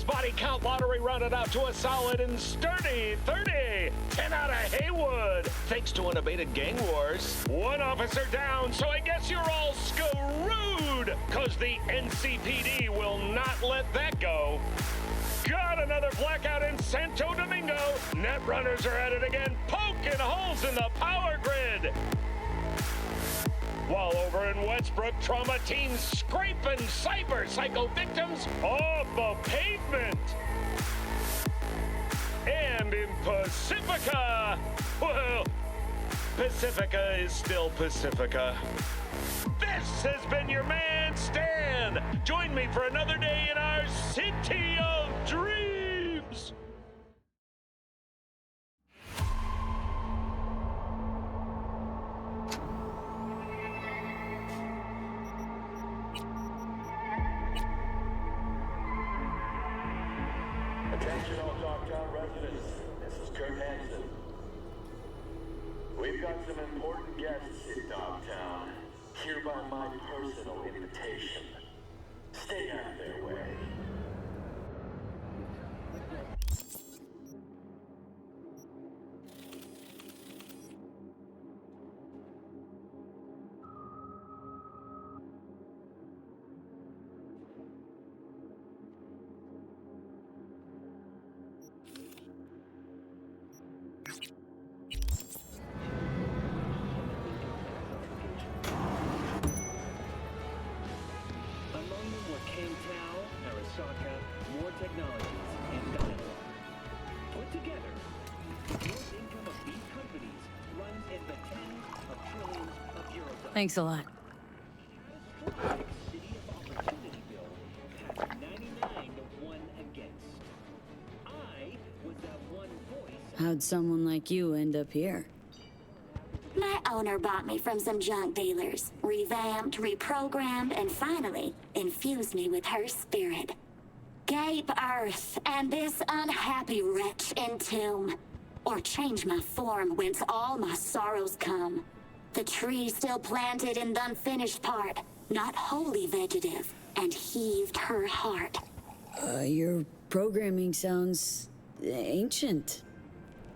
Today's body count lottery rounded out to a solid and sturdy 30. 10 out of Haywood. Thanks to unabated gang wars. One officer down, so I guess you're all screwed. Cause the NCPD will not let that go. Got another blackout in Santo Domingo. Netrunners are at it again, poking holes in the power grid. While over in Westbrook, trauma teams scraping cyber psycho victims off the pavement. And in Pacifica, well, Pacifica is still Pacifica. This has been your man, Stan. Join me for another day in our city of dreams. Attention all Dogtown residents, this is Kurt Hansen. We've got some important guests in Dogtown. Hereby my personal invitation. Stay out of their way. More technologies and dialogue. Put together, the gross income of these companies runs in the tens of trillions of euros. Thanks a lot. City of Opportunity bill passed 99 to 1 against. I was that one voice. How'd someone like you end up here? My owner bought me from some junk dealers, revamped, reprogrammed, and finally infused me with her spirit. Gape Earth and this unhappy wretch entomb, or change my form whence all my sorrows come. The tree still planted in the unfinished part, not wholly vegetative, and heaved her heart. Your programming sounds ancient.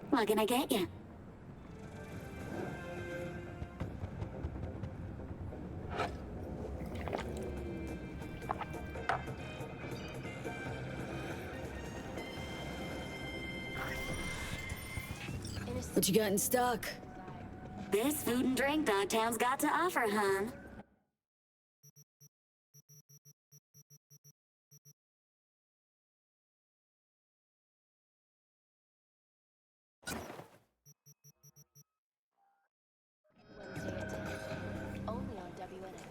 What can I get you? What you got in stock? This food and drink Dogtown's got to offer, hon. Wednesday at 10. Only on WNX.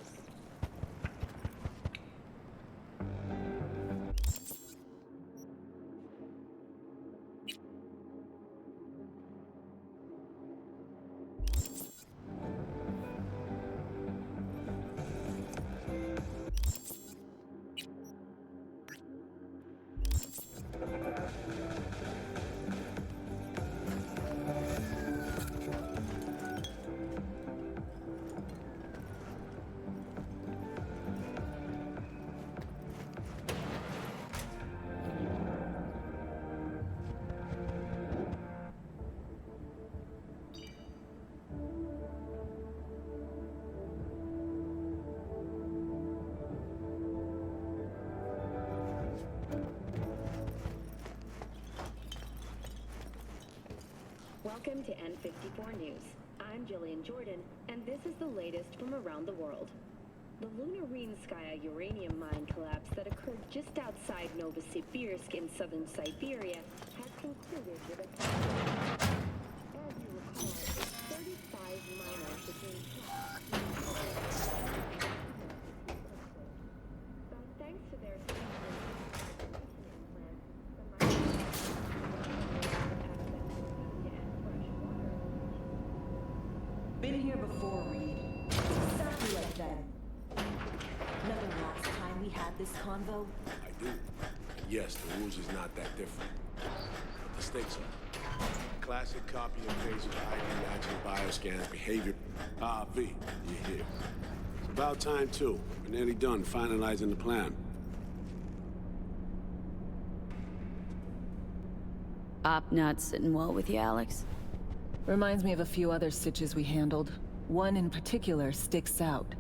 Welcome to N54 News. I'm Jillian Jordan, and this is the latest from around the world. The Lunarinskaya uranium mine collapse that occurred just outside Novosibirsk in southern Siberia has concluded with a... As you recall, 35 miners became trapped. But thanks to their Been here before, Reed. Exactly like then. Remember last time we had this convo? I do. Yes, the rules is not that different. But the stakes are. Classic copy and paste of ID, action, bioscans, behavior. V, you're here. It's about time, too. We're nearly done finalizing the plan. Op not sitting well with you, Alex? Reminds me of a few other stitches we handled. One in particular sticks out.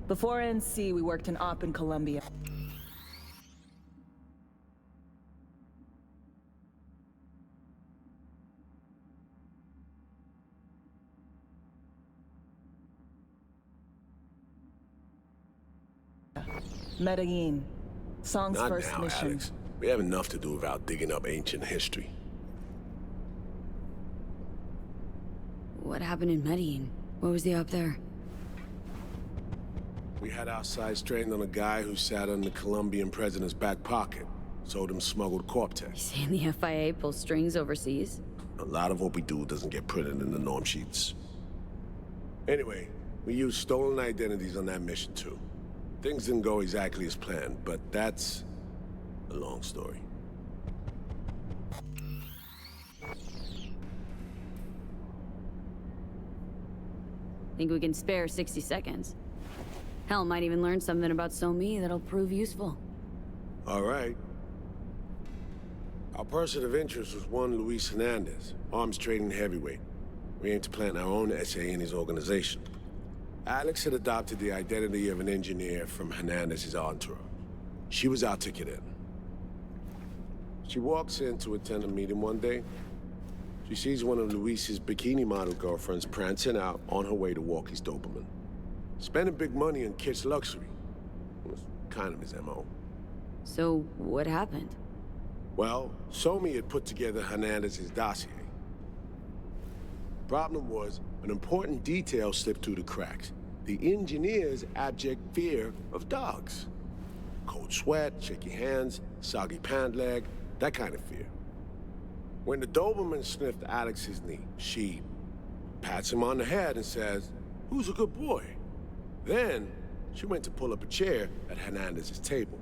Before NC, we worked in Op in Colombia. Medellin. Song's Not first now, mission. Alex. We have enough to do without digging up ancient history. What happened in Medellin? What was the op there? We had our sights trained on a guy who sat in the Colombian president's back pocket. Sold him smuggled Corp-Tex. Saying the FIA pulls strings overseas? A lot of what we do doesn't get printed in the norm sheets. Anyway, we used stolen identities on that mission too. Things didn't go exactly as planned, but that's a long story. Think we can spare 60 seconds? Hell, might even learn something about So-Mi that'll prove useful. All right. Our person of interest was one Luis Hernandez, arms trading heavyweight. We aim to plant our own SA in his organization. Alex had adopted the identity of an engineer from Hernandez's entourage. She was our ticket in. She walks in to attend a meeting one day. She sees one of Luis's bikini model girlfriends prancing out on her way to walk his Doberman. Spending big money on kids' luxury. Was kind of his MO. So, what happened? Well, So-Mi had put together Hernandez's dossier. Problem was, an important detail slipped through the cracks. The engineer's abject fear of dogs. Cold sweat, shaky hands, soggy pant leg, that kind of fear. When the Doberman sniffed Alex's knee, she pats him on the head and says, "Who's a good boy?" Then, she went to pull up a chair at Hernandez's table.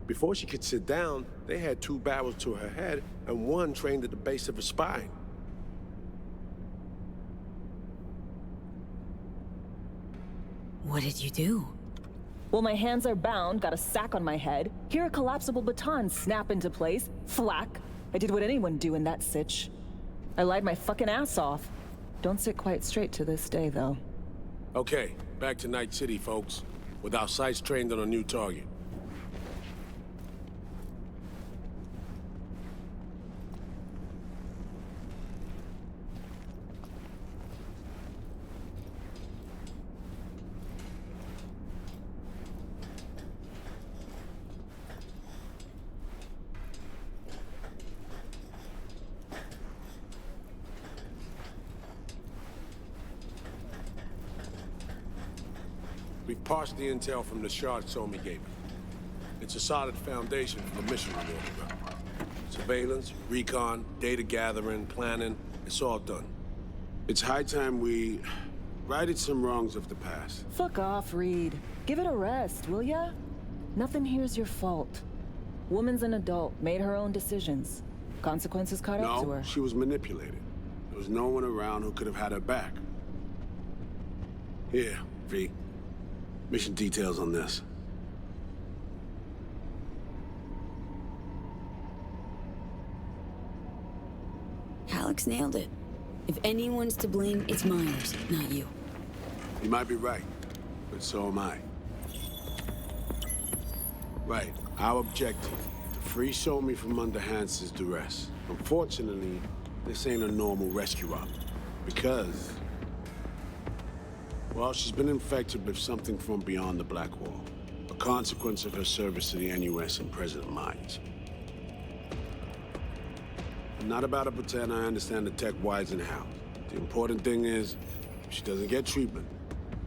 Before she could sit down, they had two barrels to her head and one trained at the base of her spine. What did you do? Well, my hands are bound, got a sack on my head. Here a collapsible baton snap into place. Thwack. I did what anyone do in that sitch. I lied my fucking ass off. Don't sit quite straight to this day, though. Okay, back to Night City, folks. With our sights trained on a new target. We've parsed the intel from the shard So-Mi gave me. It's a solid foundation for the mission we're working on. Surveillance, recon, data gathering, planning, it's all done. It's high time we righted some wrongs of the past. Fuck off, Reed. Give it a rest, will ya? Nothing here's your fault. Woman's an adult, made her own decisions. Consequences caught up to No, her. she was manipulated. There was no one around who could have had her back. Here, V. Mission details on this. Alex nailed it. If anyone's to blame, it's Myers, not you. You might be right, but so am I. Right, our objective, to free So-Mi from under Hansen's duress. Unfortunately, this ain't a normal rescue op, because... well, she's been infected with something from beyond the Black Wall. A consequence of her service to the NUS and President Myers. I'm not about to pretend I understand the tech whys and how. The important thing is, if she doesn't get treatment,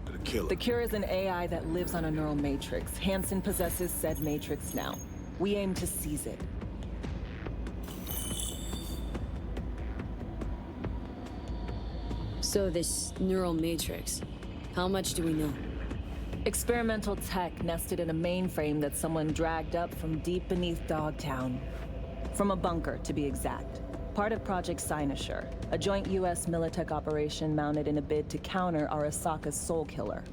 it'll kill her. The cure is an AI that lives on a neural matrix. Hansen possesses said matrix now. We aim to seize it. So this neural matrix, how much do we know? Experimental tech nested in a mainframe that someone dragged up from deep beneath Dogtown. From a bunker, to be exact. Part of Project Cynosure, a joint US Militech operation mounted in a bid to counter Arasaka's Soul Killer.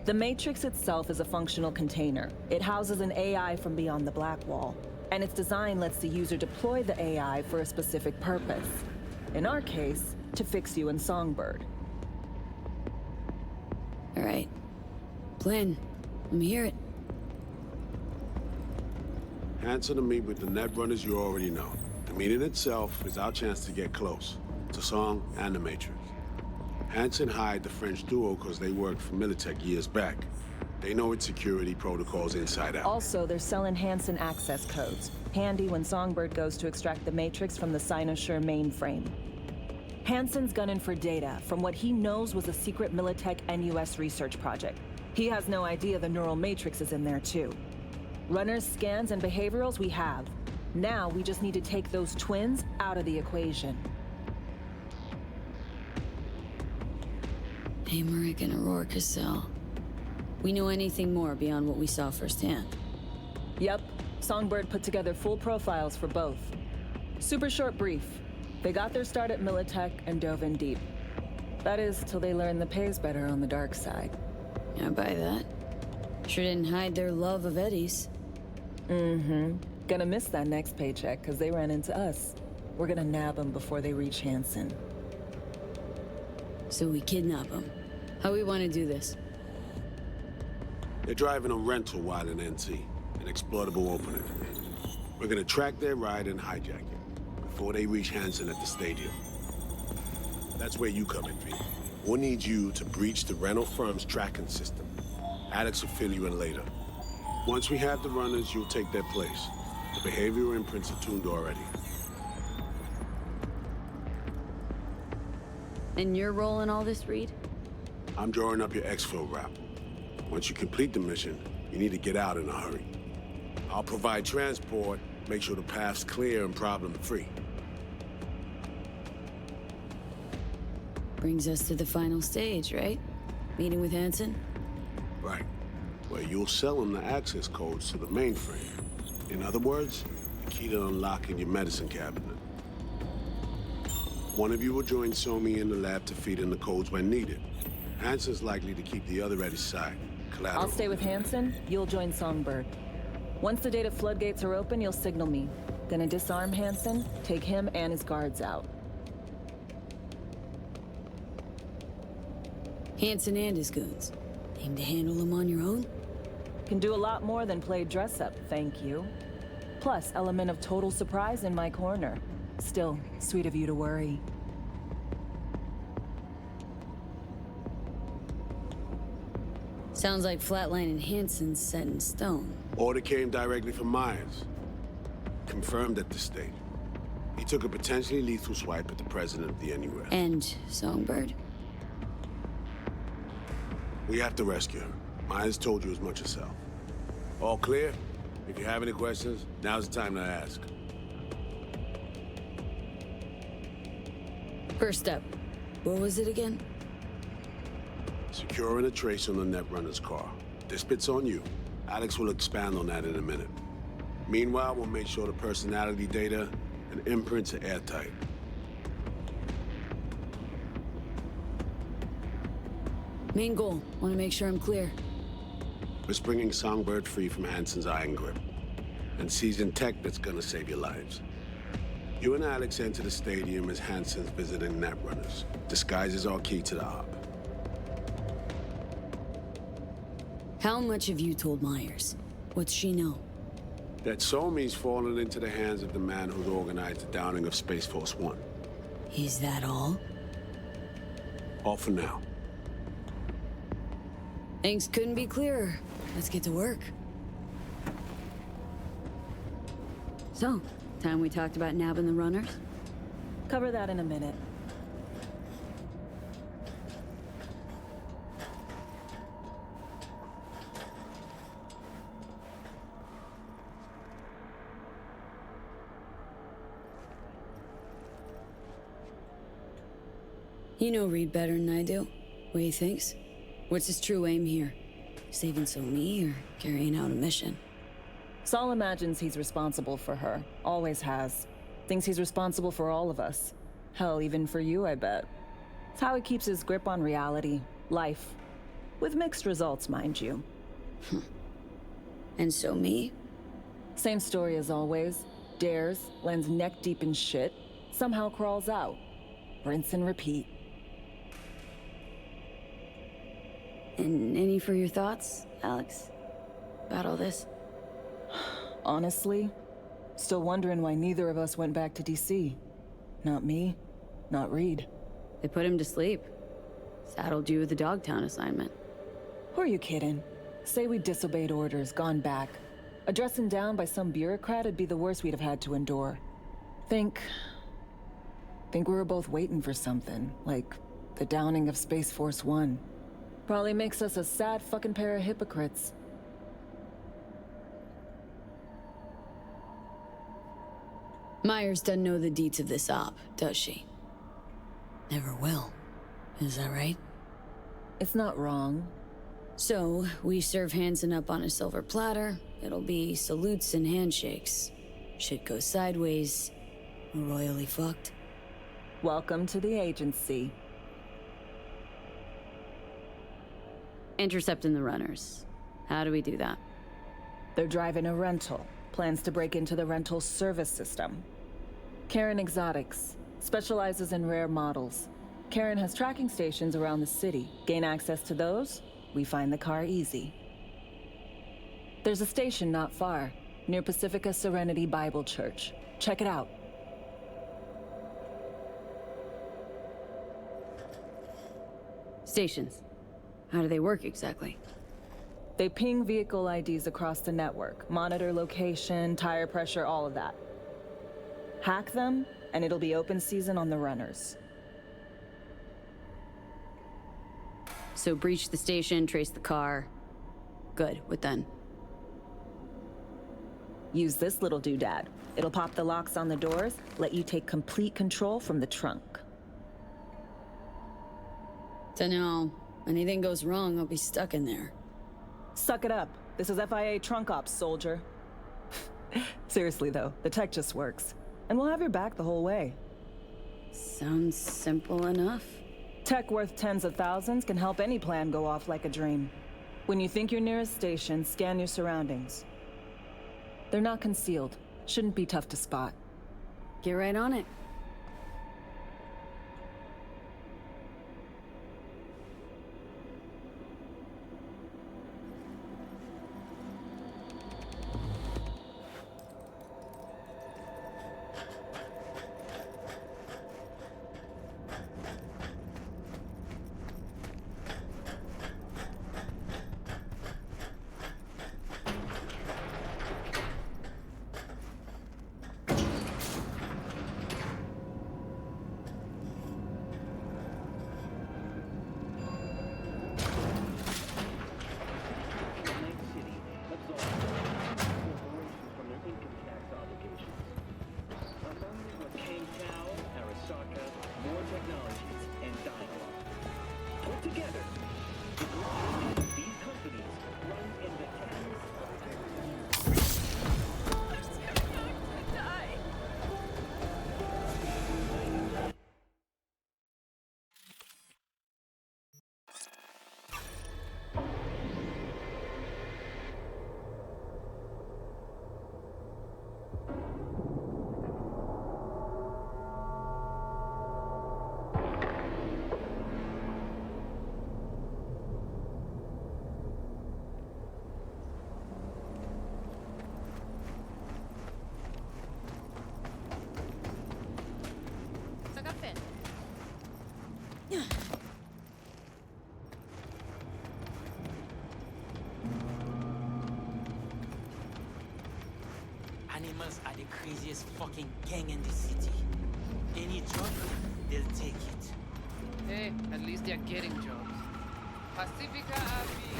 The Matrix itself is a functional container. It houses an AI from beyond the Black Wall. and its design lets the user deploy the AI for a specific purpose. In our case, to fix you and Songbird. All right. Plan. Let me hear it. Hanson to meet with the Netrunners you already know. The meeting itself is our chance to get close to Song and the Matrix. Hanson hired the French duo because they worked for Militech years back. They know its security protocols inside out. Also, they're selling Hanson access codes. Handy when Songbird goes to extract the Matrix from the Cynosure mainframe. Hanson's gunning for data from what he knows was a secret Militech NUS research project. He has no idea the neural matrix is in there too. Runners, scans, and behaviorals we have. Now we just need to take those twins out of the equation. Emmerich and Aurora Cassell. We know anything more beyond what we saw firsthand? Yep. Songbird put together full profiles for both. Super short brief. They got their start at Militech and dove in deep. That is, till they learned the pay's better on the dark side. I buy that. Sure didn't hide their love of Eddie's. Mm-hmm. Gonna miss that next paycheck, because they ran into us. We're gonna nab them before they reach Hanson. So we kidnap them. How we want to do this? They're driving a rental while in NT, an exploitable opening. We're gonna track their ride and hijack it before they reach Hanson at the stadium. That's where you come in, V. We'll need you to breach the rental firm's tracking system. Alex will fill you in later. Once we have the runners, you'll take their place. The behavioral imprints are tuned already. And your role in all this, Reed? I'm drawing up your exfil route. Once you complete the mission, you need to get out in a hurry. I'll provide transport, make sure the path's clear and problem-free. Brings us to the final stage, right? Meeting with Hanson? Right. Where you'll sell them the access codes to the mainframe. In other words, the key to unlocking your medicine cabinet. One of you will join Somi in the lab to feed in the codes when needed. Hanson's likely to keep the other at his side. Collateral. I'll stay with Hanson, you'll join Songbird. Once the data floodgates are open, you'll signal me. Gonna disarm Hanson, take him and his guards out. Hanson and his goons. Aim to handle them on your own? Can do a lot more than play dress-up, thank you. Plus, element of total surprise in my corner. Still, sweet of you to worry. Sounds like Flatline and Hanson's set in stone. Order came directly from Myers. Confirmed at this stage. He took a potentially lethal swipe at the president of the NUS. And Songbird? We have to rescue him. Myers told you as much herself. All clear? If you have any questions, now's the time to ask. First step. What was it again? Securing a trace on the Netrunner's car. This bit's on you. Alex will expand on that in a minute. Meanwhile, we'll make sure the personality data and imprints are airtight. Main goal. Want to make sure I'm clear. We're bringing Songbird free from Hanson's iron grip. And seizing tech that's gonna save your lives. You and Alex enter the stadium as Hanson's visiting Netrunners. Disguises are key to the op. How much have you told Myers? What's she know? That Somi's fallen into the hands of the man who's organized the downing of Space Force One. Is that all? All for now. Things couldn't be clearer. Let's get to work. So, time we talked about nabbing the runners? Cover that in a minute. You know Reed better than I do. What he thinks? What's his true aim here? Saving Somi or carrying out a mission? Saul imagines he's responsible for her. Always has. Thinks he's responsible for all of us. Hell, even for you, I bet. It's how he keeps his grip on reality. Life. With mixed results, mind you. And Somi? Same story as always. Dares, lands neck deep in shit, somehow crawls out. Rinse and repeat. And any for your thoughts, Alex? About all this? Honestly, still wondering why neither of us went back to DC. Not me, not Reed. They put him to sleep. Saddled you with the Dogtown assignment. Who are you kidding? Say we disobeyed orders, gone back. A dressing down by some bureaucrat would be the worst we'd have had to endure. Think we were both waiting for something, like the downing of Space Force 1. Probably makes us a sad fucking pair of hypocrites. Myers doesn't know the deets of this op, does she? Never will. Is that right? It's not wrong. So, we serve Hansen up on a silver platter. It'll be salutes and handshakes. Shit goes sideways. We're royally fucked. Welcome to the agency. Intercepting the runners. How do we do that? They're driving a rental. Plans to break into the rental service system. Karen Exotics. Specializes in rare models. Karen has tracking stations around the city. Gain access to those, we find the car easy. There's a station not far, near Pacifica Serenity Bible Church. Check it out. Stations. How do they work exactly? They ping vehicle IDs across the network, monitor location, tire pressure, all of that. Hack them, and it'll be open season on the runners. So breach the station, trace the car. Good, what then? Use this little doodad. It'll pop the locks on the doors, let you take complete control from the trunk. Dunno. Anything goes wrong, I'll be stuck in there. Suck it up. This is FIA trunk ops, soldier. Seriously though, the tech just works. And we'll have your back the whole way. Sounds simple enough. Tech worth tens of thousands can help any plan go off like a dream. When you think you're near a station, scan your surroundings. They're not concealed. Shouldn't be tough to spot. Get right on it. Animals are the craziest fucking gang in the city. Any job, they'll take it. Hey, at least they're getting jobs. Pacifica Avi.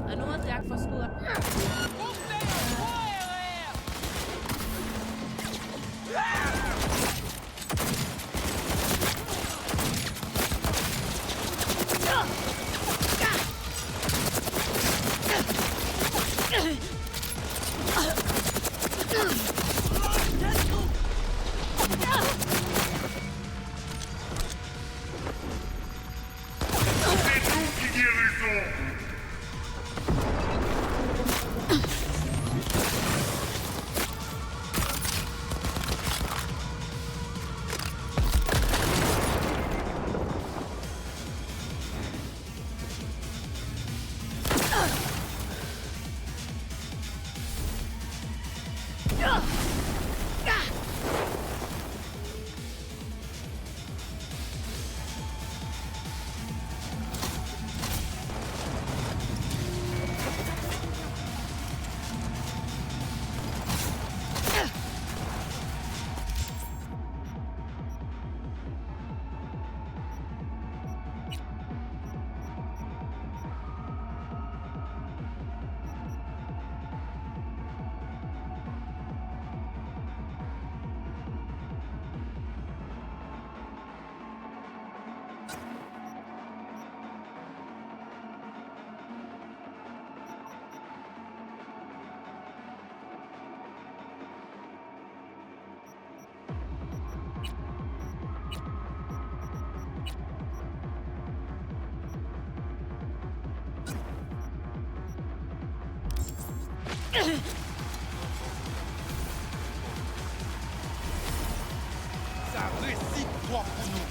I know what's back for school. Ça récite droit pour nous.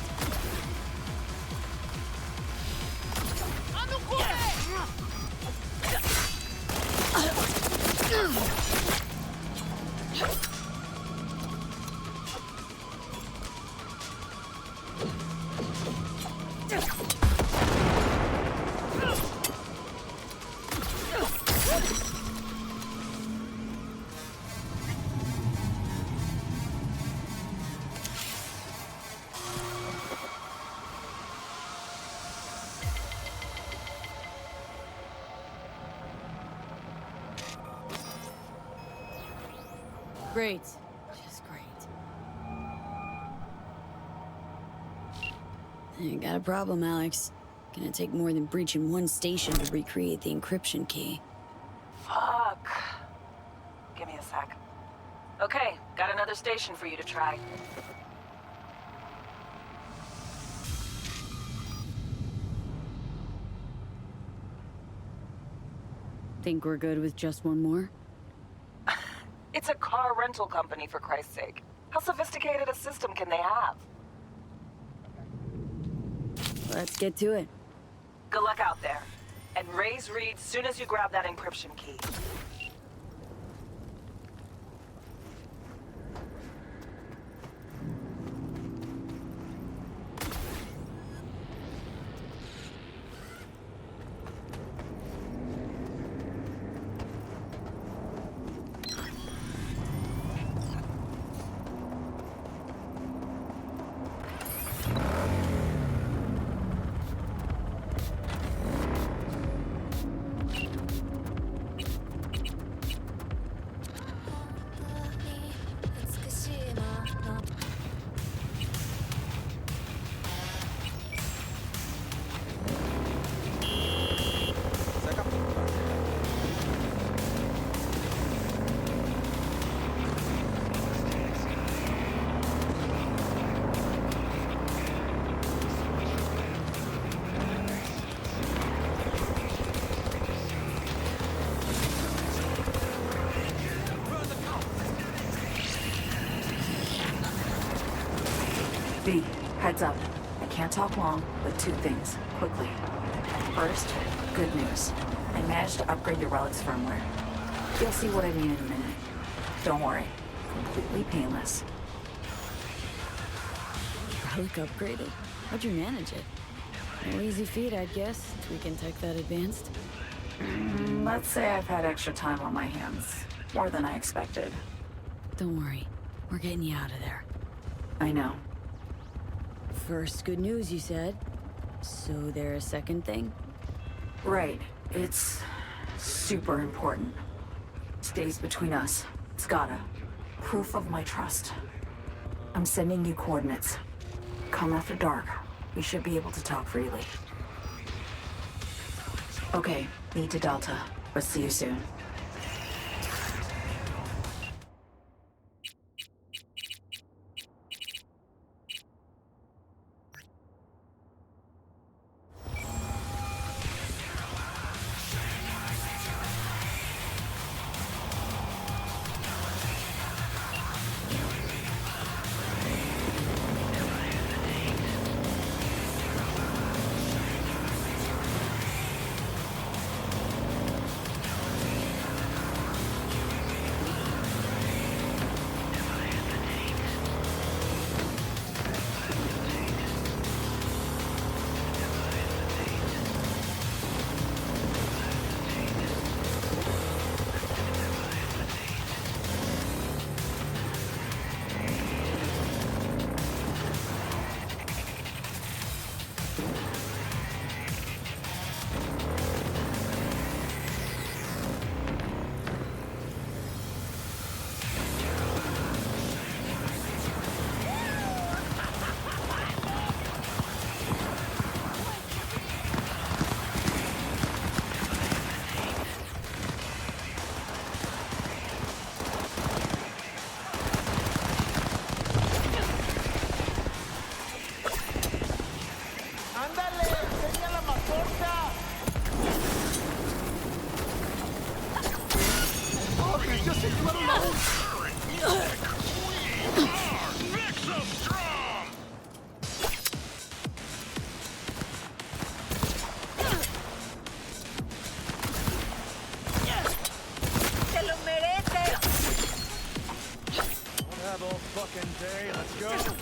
À nous courir! Great. Just great. You got a problem, Alex. Gonna take more than breaching one station to recreate the encryption key. Fuck. Give me a sec. Okay, got another station for you to try. Think we're good with just one more? It's a car rental company, for Christ's sake. How sophisticated a system can they have? Let's get to it. Good luck out there. And raise Reed soon as you grab that encryption key. V, heads up. I can't talk long, but two things, quickly. First, good news. I managed to upgrade your Relic's firmware. You'll see what I mean in a minute. Don't worry, completely painless. Relic upgraded? How'd you manage it? No easy feat, I'd guess, tweaking tech that advanced. Let's say I've had extra time on my hands. More than I expected. Don't worry, we're getting you out of there. I know. First good news, you said. So there a second thing? Right. It's super important. Stays between us. It's gotta. Proof of my trust. I'm sending you coordinates. Come after dark. We should be able to talk freely. Okay, need to Delta. But see you soon. let alone current music. We are Nexus Strong! ¡Te lo mereces! Don't have all fucking day. Let's go.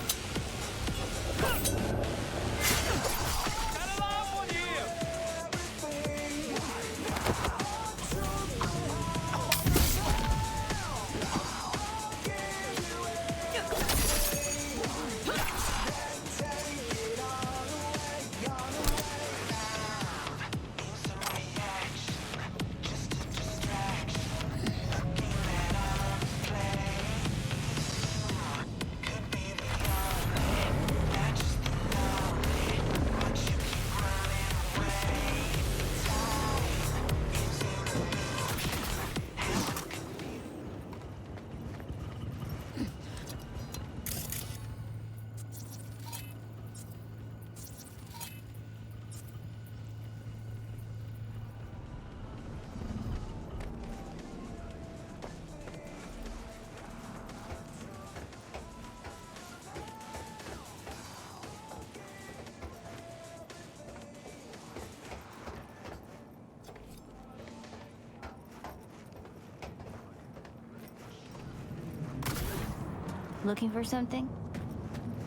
Looking for something?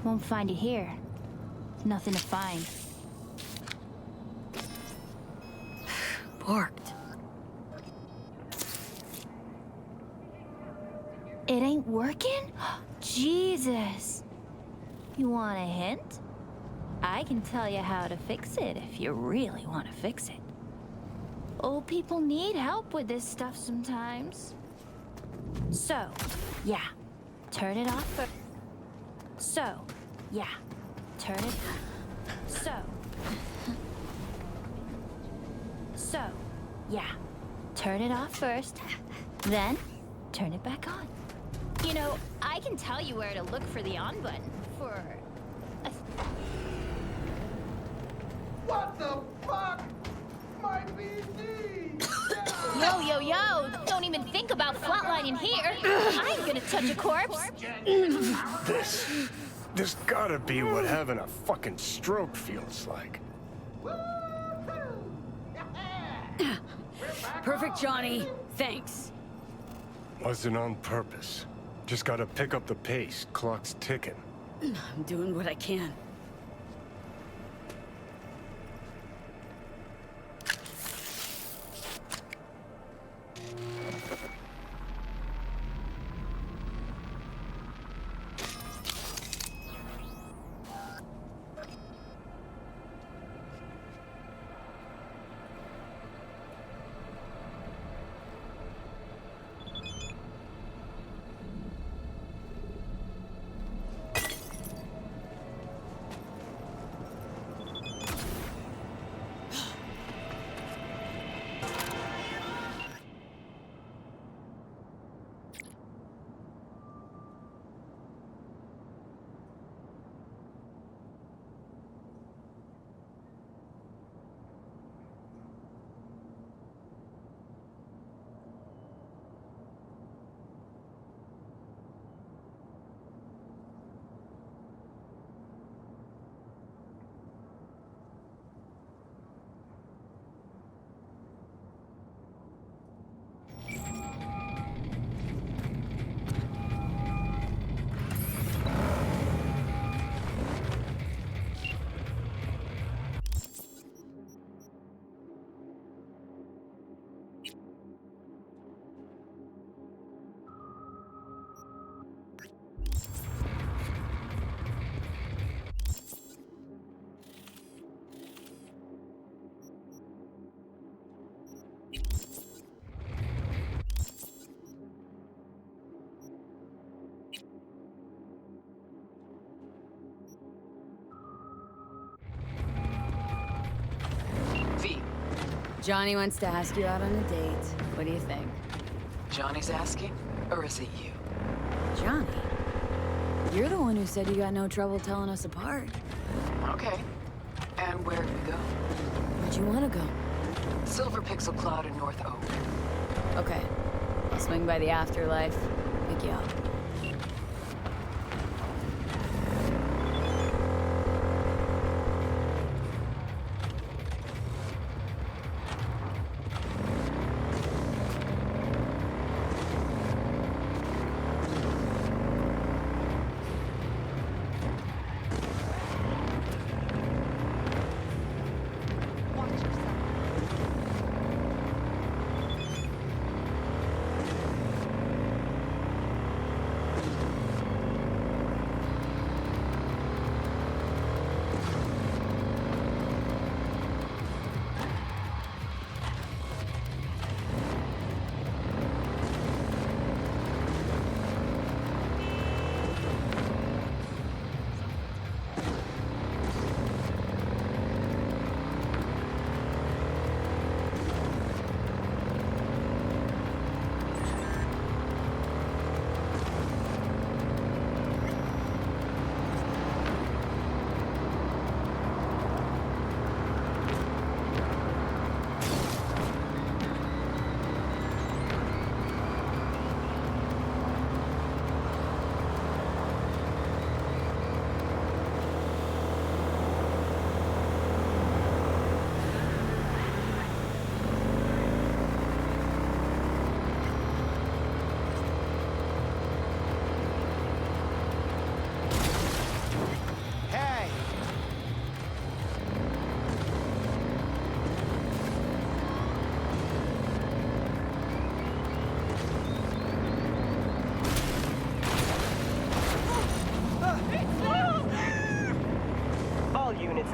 Won't find it here. Nothing to find. Parked. It ain't working? Jesus. You want a hint? I can tell you how to fix it if you really want to fix it. Old people need help with this stuff sometimes. So, yeah. Turn it off first. So, yeah. Turn it. So, yeah. Turn it off first. Then, turn it back on. You know, I can tell you where to look for the on button for a... What the fuck? My PC! Yo! Don't even think about flatlining here. I ain't gonna touch a corpse. This gotta be what having a fucking stroke feels like. Perfect, Johnny. Thanks. Wasn't on purpose. Just gotta pick up the pace. Clock's ticking. I'm doing what I can. Johnny wants to ask you out on a date. What do you think? Johnny's asking? Or is it you? Johnny? You're the one who said you got no trouble telling us apart. Okay. And where'd we go? Where'd you want to go? Silver Pixel Cloud in North Oak. Okay. Swing by the afterlife, pick you up.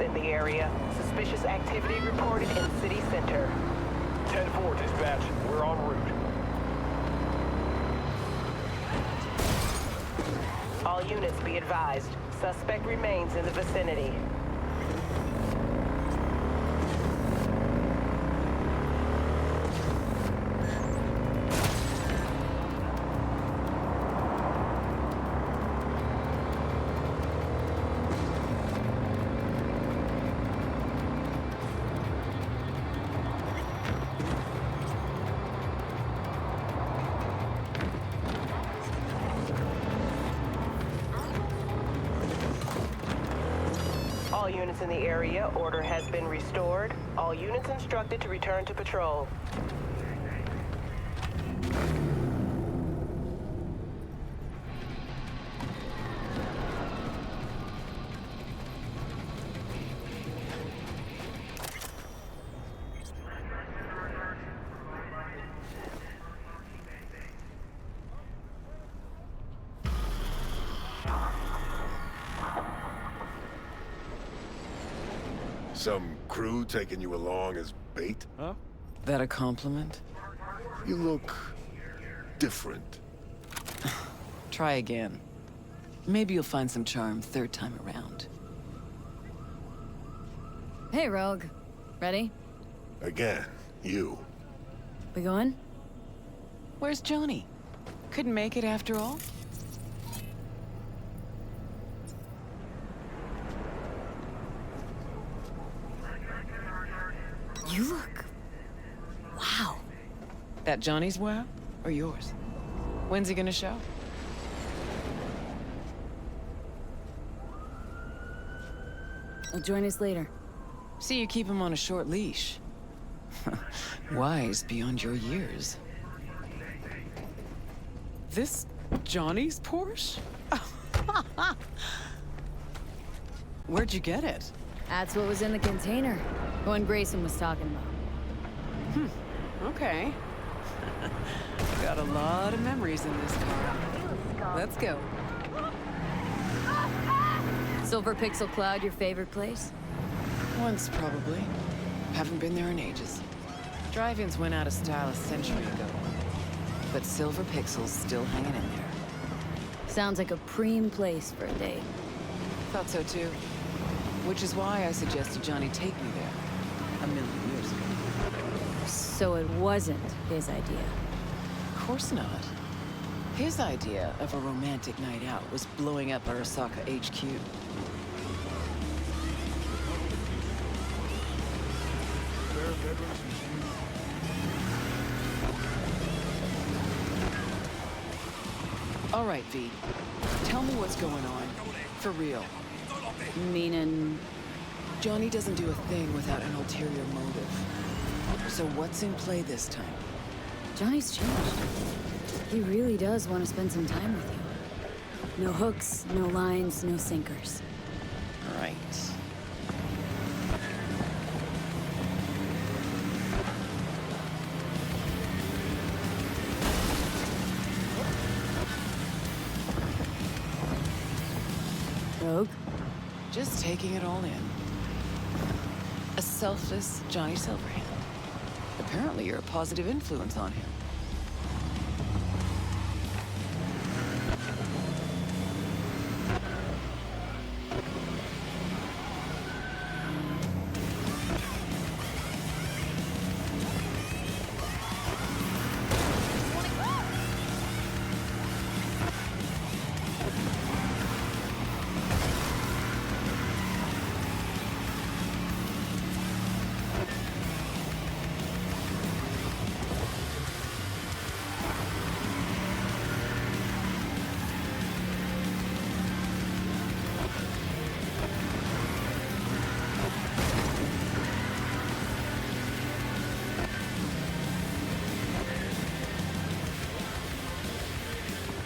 In the area. Suspicious activity reported in city center. 10-4, dispatch. We're en route. All units be advised. Suspect remains in the vicinity. All units in the area, order has been restored. All units instructed to return to patrol. Some crew taking you along as bait? Huh? That a compliment? You look different. Try again. Maybe you'll find some charm third time around. Hey, Rogue. Ready? Again, you. We going? Where's Johnny? Couldn't make it after all? You look... wow. That Johnny's wow? Or yours? When's he gonna show? He'll join us later. See, you keep him on a short leash. Wise beyond your years. This Johnny's Porsche? Where'd you get it? That's what was in the container. The one Grayson was talking about. Okay. Got a lot of memories in this car. Let's go. Silver Pixel Cloud your favorite place? Once, probably. Haven't been there in ages. Drive-ins went out of style a century ago. But Silver Pixel's still hanging in there. Sounds like a preem place for a date. Thought so too. Which is why I suggested Johnny take me there. A million years ago. So it wasn't his idea? Of course not. His idea of a romantic night out was blowing up Arasaka HQ. All right, V. Tell me what's going on. For real. Meaning... Johnny doesn't do a thing without an ulterior motive. So what's in play this time? Johnny's changed. He really does want to spend some time with you. No hooks, no lines, no sinkers. Right. Rogue? Just taking it all in. A selfless Johnny Silverhand. Apparently you're a positive influence on him.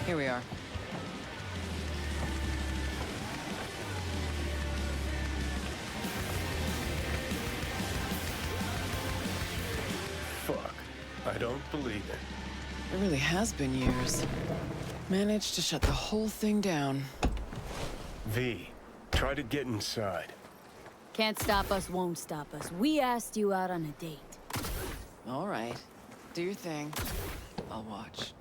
Here we are. Fuck. I don't believe it. It really has been years. Managed to shut the whole thing down. V, try to get inside. Can't stop us, won't stop us. We asked you out on a date. All right. Do your thing. I'll watch.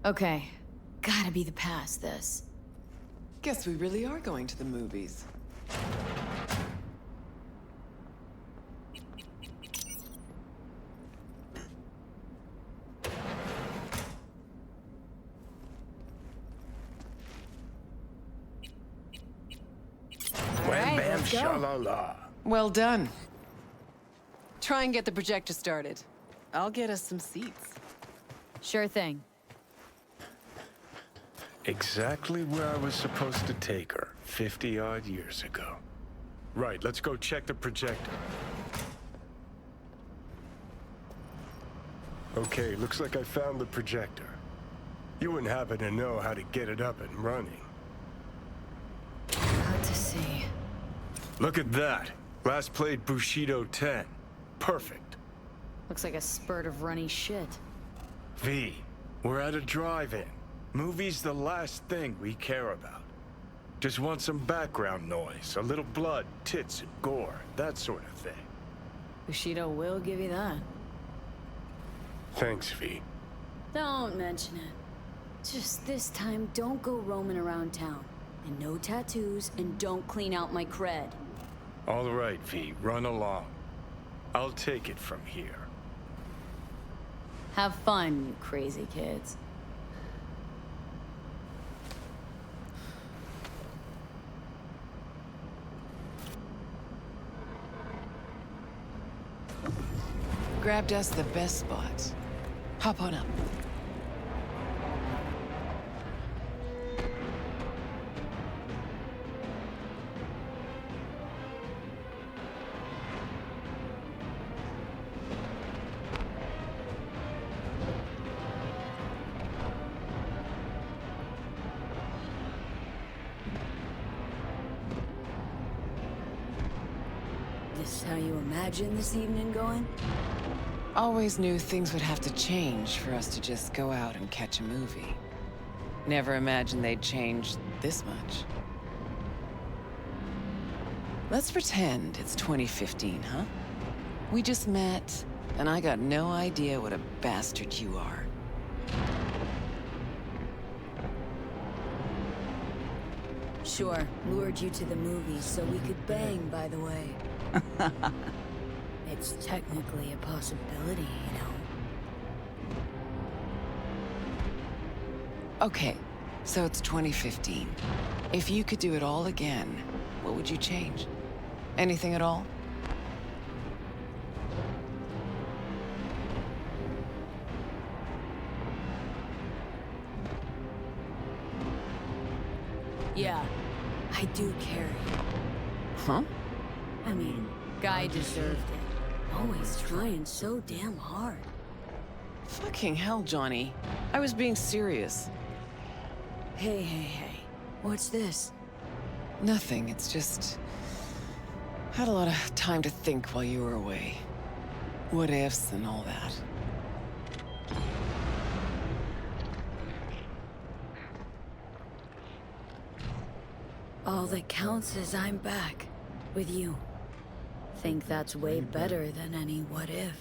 Okay. Gotta be the past, this. Guess we really are going to the movies. Wham bam shalala. Well done. Try and get the projector started. I'll get us some seats. Sure thing. Exactly where I was supposed to take her 50-odd years ago. Right, let's go check the projector. Okay, looks like I found the projector. You wouldn't happen to know how to get it up and running. Hard to see. Look at that. Last played Bushido 10. Perfect. Looks like a spurt of runny shit. V, we're at a drive-in. Movie's the last thing we care about. Just want some background noise, a little blood, tits, and gore, that sort of thing. Bushido will give you that. Thanks, V. Don't mention it. Just this time, don't go roaming around town. And no tattoos, and don't clean out my cred. All right, V, run along. I'll take it from here. Have fun, you crazy kids. Grabbed us the best spots. Hop on up. This is how you imagine this evening going? Always knew things would have to change for us to just go out and catch a movie. Never imagined they'd change this much. Let's pretend it's 2015, huh? We just met, and I got no idea what a bastard you are. Sure, lured you to the movies so we could bang, by the way. It's technically a possibility, you know. Okay, so it's 2015. If you could do it all again, what what would you change? Anything at all? Yeah, I do care. Huh? I mean, guy deserved it. Always trying so damn hard. Fucking hell, Johnny. I was being serious. Hey. What's this? Nothing, it's just... Had a lot of time to think while you were away. What ifs and all that. All that counts is I'm back. With you. Think that's way better than any what if.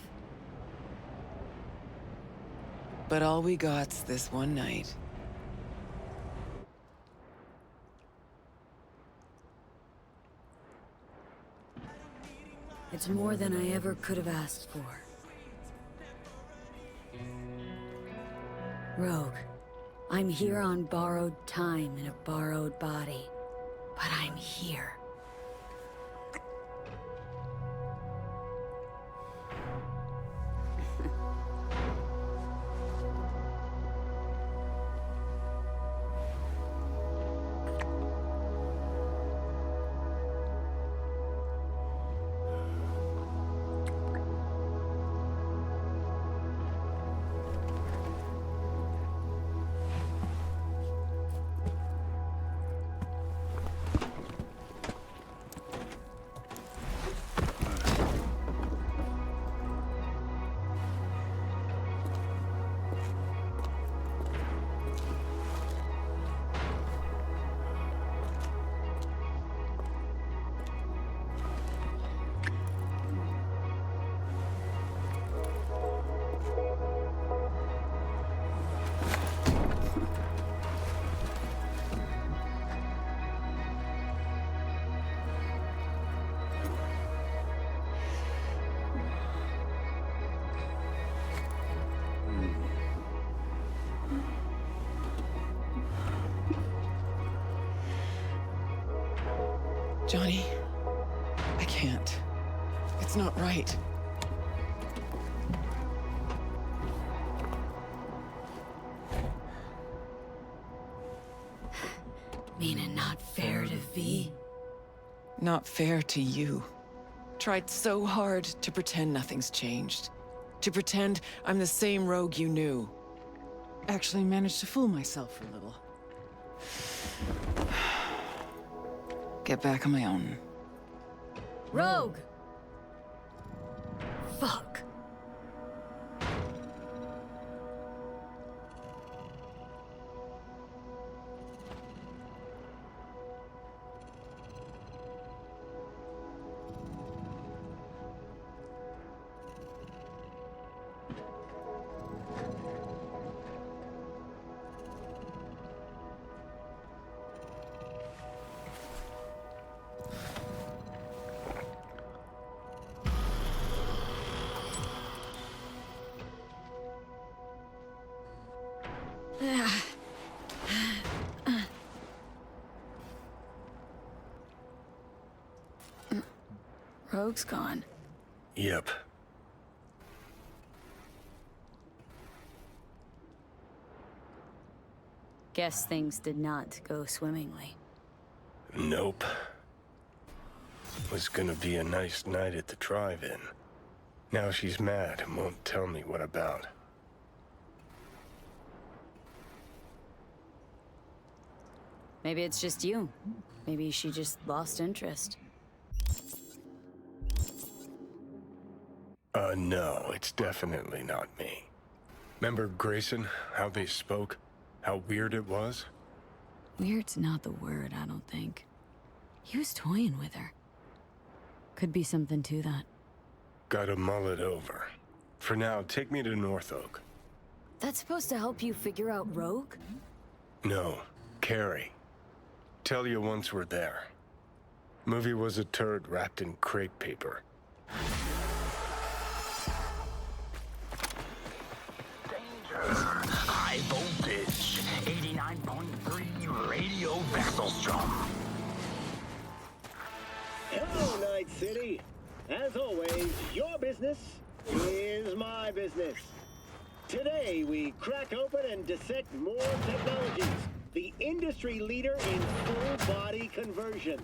But all we got's this one night. It's more than I ever could have asked for. Rogue, I'm here on borrowed time in a borrowed body. But I'm here. Johnny, I can't. It's not right. Meaning not fair to V? Not fair to you. Tried so hard to pretend nothing's changed. To pretend I'm the same Rogue you knew. Actually managed to fool myself for a little. Get back on my own. Rogue! Fuck. Rogue's gone. Yep. Guess things did not go swimmingly. Nope. Was gonna be a nice night at the drive-in. Now she's mad and won't tell me what about. Maybe it's just you. Maybe she just lost interest. No, it's definitely not me. Remember Grayson, how they spoke? How weird it was? Weird's not the word, I don't think. He was toying with her. Could be something to that. Gotta mull it over. For now, take me to North Oak. That's supposed to help you figure out Rogue? No, Carrie. Tell you once we're there. Movie was a turd wrapped in crepe paper. High voltage, 89.3 radio Wechselstrom. Night City. As always, your business is my business. Today, we crack open and dissect Moore Technologies, the industry leader in full-body conversion.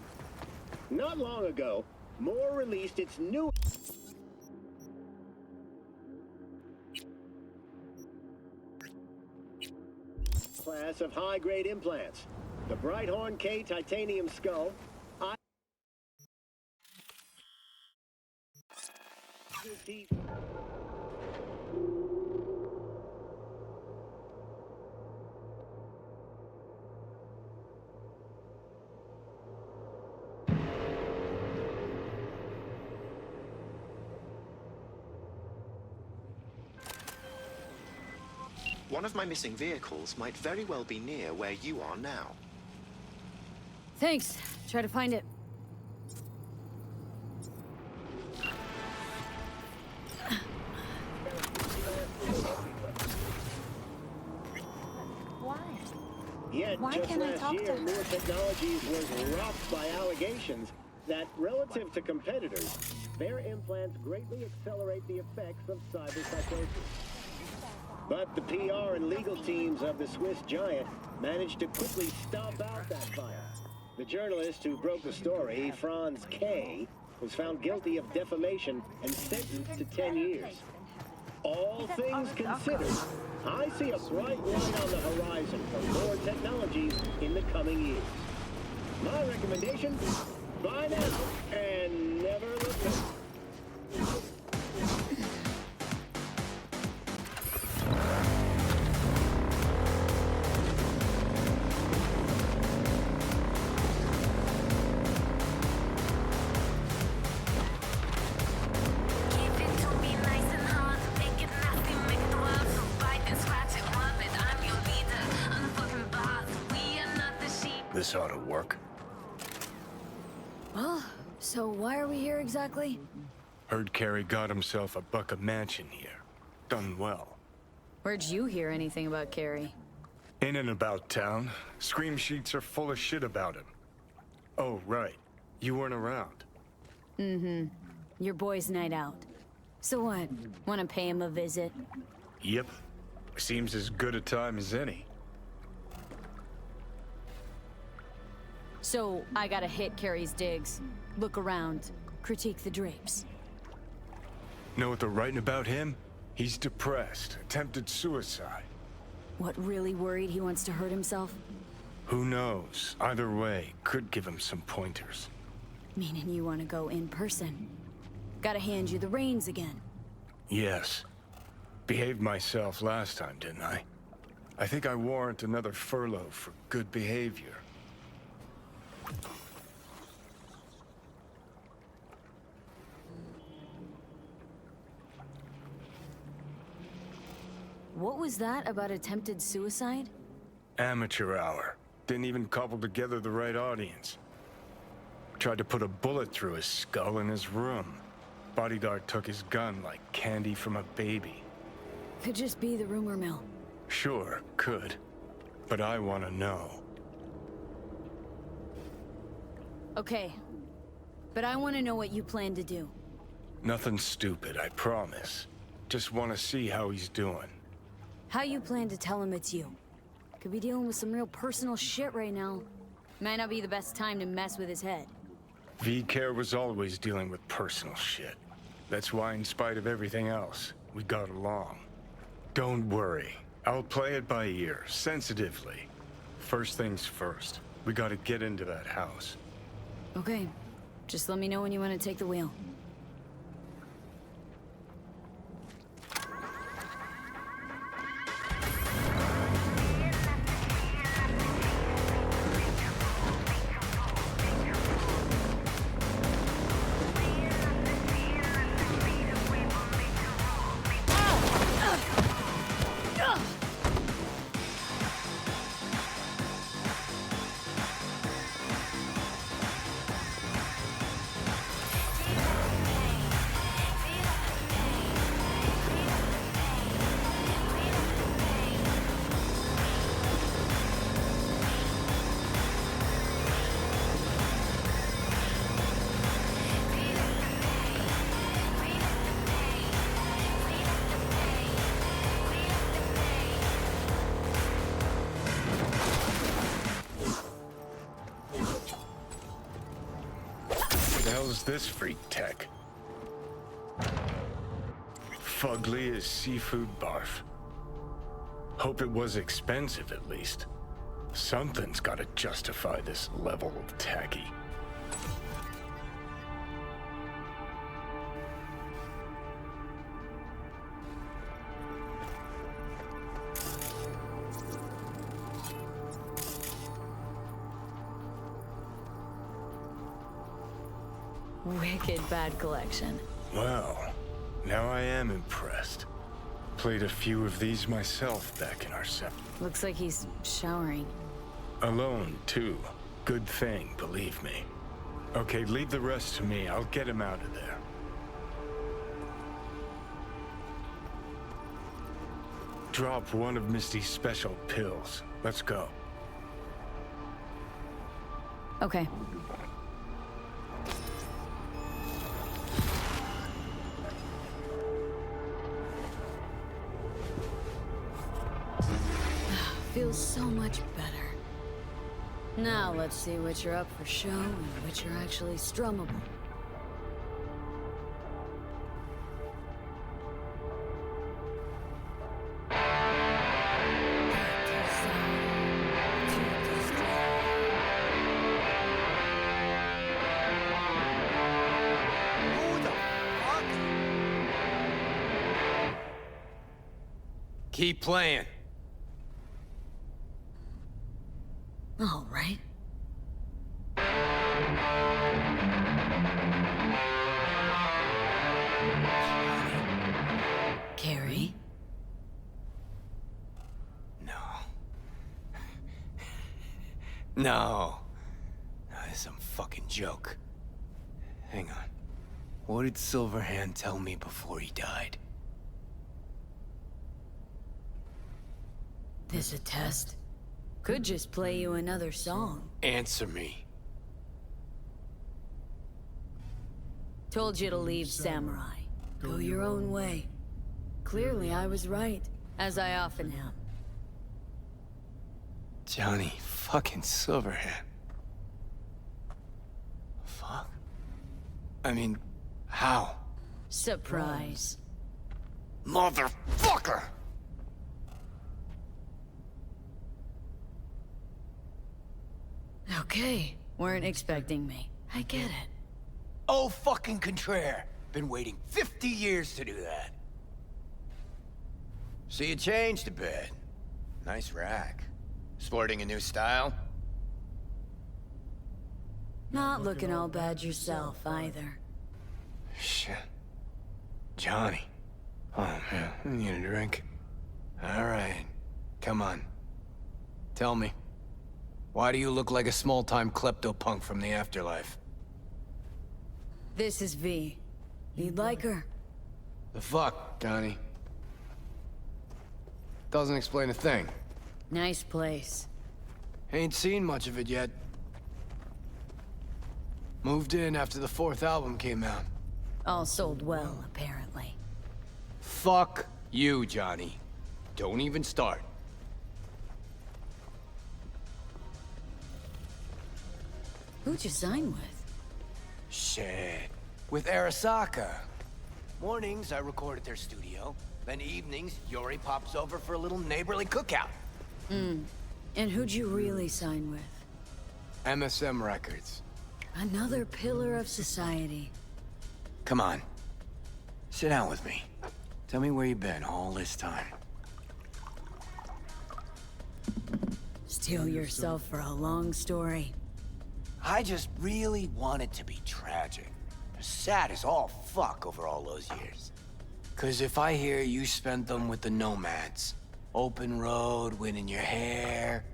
Not long ago, Moore released its new class of high-grade implants. The Brighthorn K titanium skull, One of my missing vehicles might very well be near where you are now. Thanks. Try to find it. Yet, Why just can't I last talk to year, her? Moore Technologies was rocked by allegations that, relative to competitors, their implants greatly accelerate the effects of cyberpsychosis. But the PR and legal teams of the Swiss giant managed to quickly stomp out that fire. The journalist who broke the story, Franz K., was found guilty of defamation and sentenced to 10 years. All things considered, I see a bright light on the horizon for Moore Technologies in the coming years. My recommendation, buy now and never look back. This ought to work. Well, so why are we here exactly? Heard Carey got himself a buck a mansion here. Done well. Where'd you hear anything about Carey? In and about town. Scream sheets are full of shit about him. Oh, right. You weren't around. Mm-hmm. Your boy's night out. So what? Want to pay him a visit? Yep. Seems as good a time as any. So, I gotta hit Carey's digs, look around, critique the drapes. Know what they're writing about him? He's depressed, attempted suicide. What, really worried he wants to hurt himself? Who knows? Either way, could give him some pointers. Meaning you want to go in person. Gotta hand you the reins again. Yes. Behaved myself last time, didn't I? I think I warrant another furlough for good behavior. What was that about attempted suicide? Amateur hour. Didn't even cobble together the right audience. Tried to put a bullet through his skull in his room. Bodyguard took his gun like candy from a baby. Could just be the rumor mill. Sure, could. But I want to know. Okay. But I want to know what you plan to do. Nothing stupid, I promise. Just want to see how he's doing. How you plan to tell him it's you? Could be dealing with some real personal shit right now. Might not be the best time to mess with his head. V-Care was always dealing with personal shit. That's why, in spite of everything else, we got along. Don't worry. I'll play it by ear, sensitively. First things first. We gotta get into that house. Okay. Just let me know when you want to take the wheel. The hell's this freak tech? Fugly as seafood barf. Hope it was expensive at least. Something's gotta justify this level of tacky. Wicked bad collection. Well, now I am impressed. Played a few of these myself back in our set. Looks like he's showering. Alone, too. Good thing, believe me. Okay, leave the rest to me. I'll get him out of there. Drop one of Misty's special pills. Let's go. Okay. Feels so much better. Now let's see which are up for show and which are actually strummable. Keep playing. All right. Carrie? No. That is some fucking joke. Hang on. What did Silverhand tell me before he died? This a test? Could just play you another song. Answer me. Told you to leave Samurai. Go your own way. Clearly I was right, as I often am. Johnny fucking Silverhand. Fuck. I mean, how? Surprise. Motherfucker! Okay, weren't expecting me. I get it. Oh, fucking contraire. Been waiting 50 years to do that. So you changed a bit. Nice rack. Sporting a new style? Not looking all bad yourself, either. Shit. Johnny. Oh, man. I need a drink. All right. Come on. Tell me. Why do you look like a small-time klepto-punk from the afterlife? This is V. You'd like her? The fuck, Johnny? Doesn't explain a thing. Nice place. Ain't seen much of it yet. Moved in after the 4th album came out. All sold well, apparently. Fuck you, Johnny. Don't even start. Who'd you sign with? Shit. With Arasaka. Mornings, I record at their studio. Then evenings, Yori pops over for a little neighborly cookout. And who'd you really sign with? MSM Records. Another pillar of society. Come on. Sit down with me. Tell me where you've been all this time. Steel yourself for a long story. I just really want it to be tragic. Sad as all fuck over all those years. 'Cause if I hear you spent them with the Nomads, open road, wind in your hair,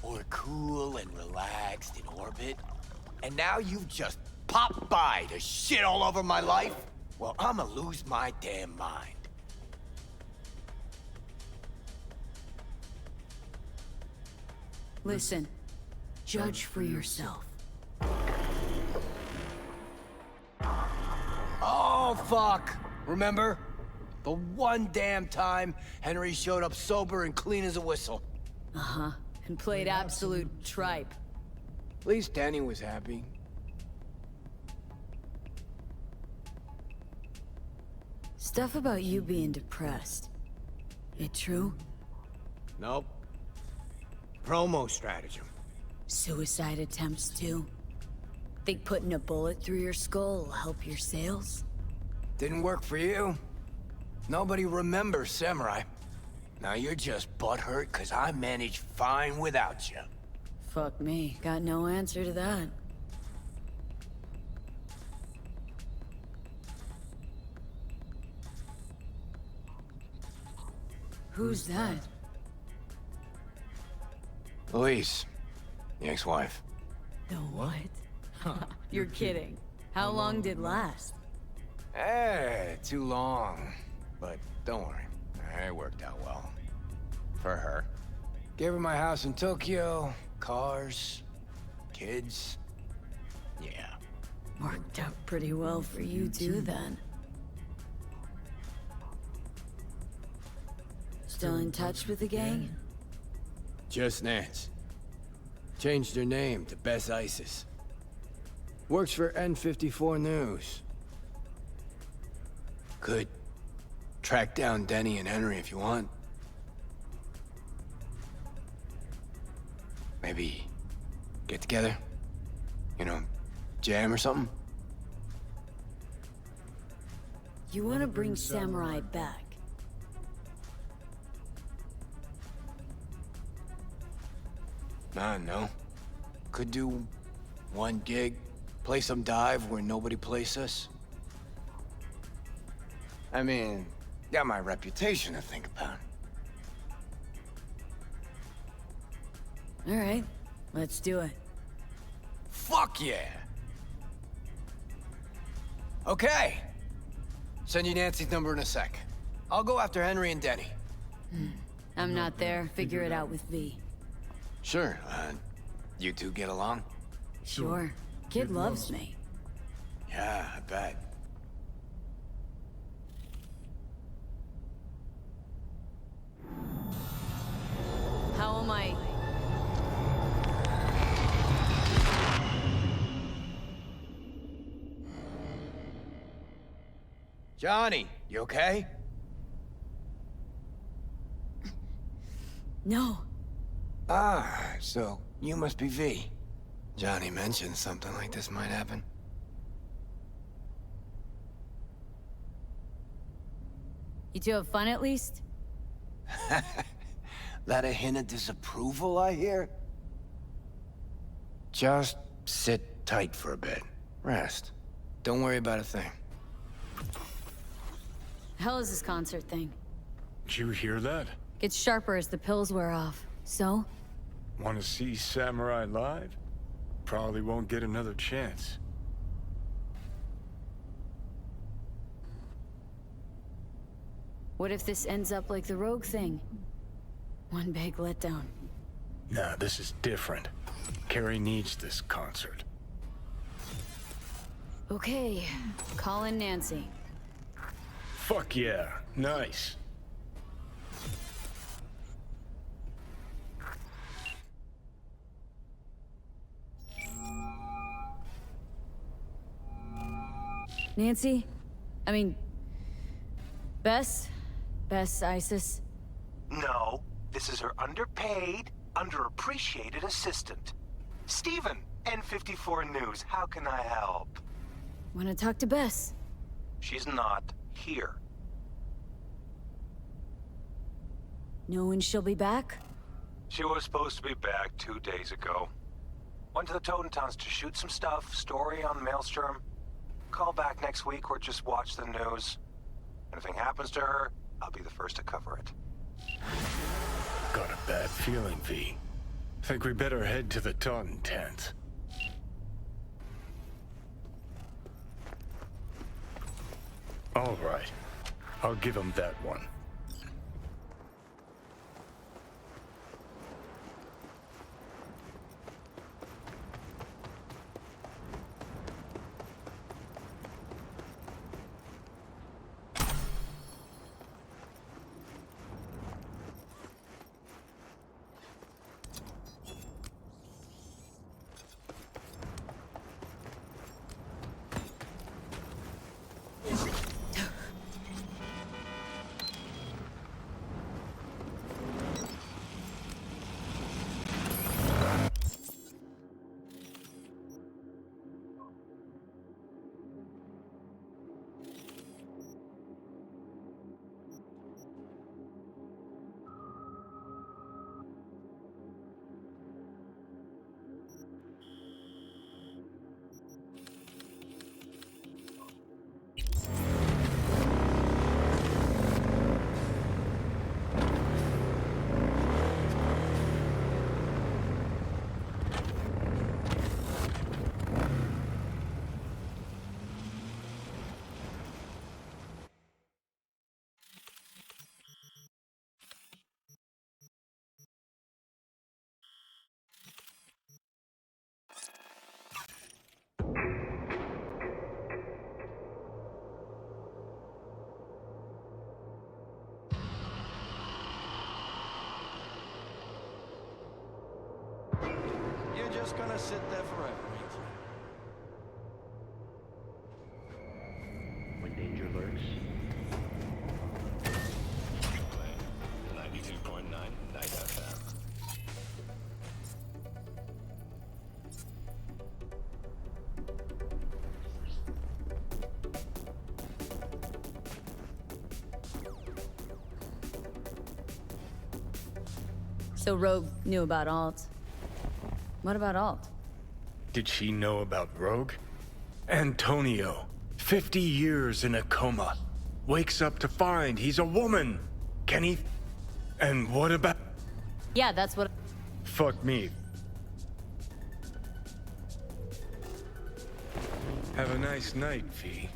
or cool and relaxed in orbit, and now you've just popped by to shit all over my life, well, I'ma lose my damn mind. Listen, judge for yourself. Oh, fuck! Remember? The one damn time Henry showed up sober and clean as a whistle. Uh-huh. And played absolute tripe. At least Danny was happy. Stuff about you being depressed. It true? Nope. Promo stratagem. Suicide attempts too? Think putting a bullet through your skull will help your sales? Didn't work for you. Nobody remembers Samurai. Now you're just butthurt because I managed fine without you. Fuck me, got no answer to that. Who's that? Louise, the ex-wife. The what? You're kidding. How long did last? Too long. But don't worry, it worked out well. For her. Gave her my house in Tokyo, cars, kids. Yeah. Worked out pretty well for you too, then. Still in touch with the gang? Just Nance. Changed her name to Bess Isis. Works for N54 News. Could track down Denny and Henry if you want. Maybe get together? You know, jam or something? You want to bring Samurai back? No. Could do one gig, play some dive where nobody plays us. I mean, got my reputation to think about. All right, let's do it. Fuck yeah! Okay. Send you Nancy's number in a sec. I'll go after Henry and Denny. I'm not there. Figure it out with V. Sure. You two get along? Sure. Kid loves me. Yeah, I bet. How am I? Johnny, you okay? No. So you must be V. Johnny mentioned something like this might happen. You two have fun at least? That a hint of disapproval, I hear? Just sit tight for a bit. Rest. Don't worry about a thing. Hell is this concert thing? Did you hear that? Gets sharper as the pills wear off. So? Want to see Samurai live? Probably won't get another chance. What if this ends up like the Rogue thing? One big letdown. Nah, this is different. Carrie needs this concert. Okay, calling Nancy. Fuck yeah, nice. Nancy? I mean... Bess? Bess Isis? No, this is her underpaid, underappreciated assistant. Steven, N54 News, how can I help? Wanna talk to Bess? She's not here. Know when she'll be back? She was supposed to be back 2 days ago. Went to the Totentowns to shoot some stuff, story on Maelstrom. Call back next week or just watch the news. Anything happens to her, I'll be the first to cover it. Got a bad feeling, V. Think we better head to the Taunton tent. All right. I'll give him that one. just gonna sit there forever, ain't you? When danger lurks, 92.9 Night FM. So Rogue knew about Alt. What about Alt? Did she know about Rogue? Antonio, 50 years in a coma. Wakes up to find he's a woman. Can he... And what about... Yeah, that's what... Fuck me. Have a nice night, V.